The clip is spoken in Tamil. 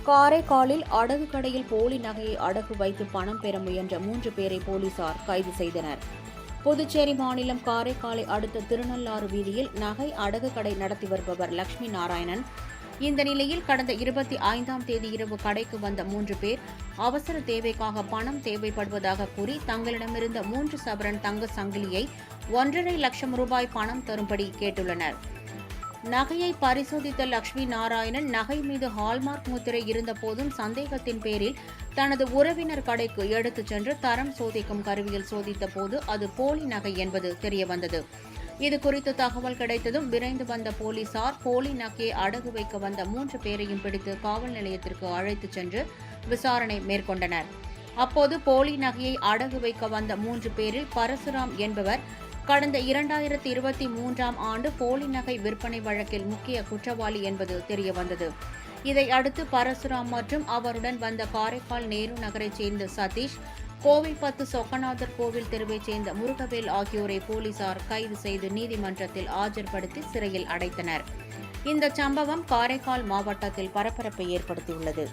காரைக்காலில் அடகு கடையில் போலி நகையை அடகு வைத்து பணம் பெற முயன்ற 3 பேரை போலீசார் கைது செய்தனர். புதுச்சேரி மாநிலம் காரைக்காலை அடுத்த திருநள்ளாறு வீதியில் நகை அடகு கடை நடத்தி வருபவர் லட்சுமி நாராயணன். இந்த நிலையில் கடந்த 25ஆம் தேதி இரவு கடைக்கு வந்த 3 பேர் அவசர தேவைக்காக பணம் தேவைப்படுவதாக கூறி தங்களிடமிருந்த 3 சவரன் தங்க சங்கிலியை 1.5 லட்சம் ரூபாய் பணம் தரும்படி கேட்டுள்ளனர். நகையை பரிசோதித்த லட்சுமி நாராயணன் நகை மீது ஹால்மார்க் முத்திரை இருந்தபோதும் சந்தேகத்தின் பேரில் தனது உறவினர் கடைக்கு எடுத்துச் சென்று தரம் சோதிக்கும் கருவியில் சோதித்த போது அது போலி நகை என்பது தெரியவந்தது. இதுகுறித்து தகவல் கிடைத்ததும் விரைந்து வந்த போலீசார் போலி நகையை அடகு வைக்க வந்த 3 பேரையும் பிடித்து காவல் நிலையத்திற்கு அழைத்துச் சென்று விசாரணை மேற்கொண்டனர். அப்போது போலி நகையை அடகு வைக்க வந்த 3 பேரில் பரசுராம் என்பவர் கடந்த 2023ஆம் ஆண்டு போலி நகை விற்பனை வழக்கில் முக்கிய குற்றவாளி என்பது தெரியவந்தது. இதையடுத்து பரசுராம் மற்றும் அவருடன் வந்த காரைக்கால் நேரு நகரைச் சேர்ந்த சதீஷ், கோவில்பத்து சொக்கநாதர் கோவில் தெருவைச் சேர்ந்த முருகவேல் ஆகியோரை போலீசார் கைது செய்து நீதிமன்றத்தில் ஆஜர்படுத்தி சிறையில் அடைத்தனர். இந்த சம்பவம் காரைக்கால் மாவட்டத்தில் பரபரப்பை ஏற்படுத்தியுள்ளது.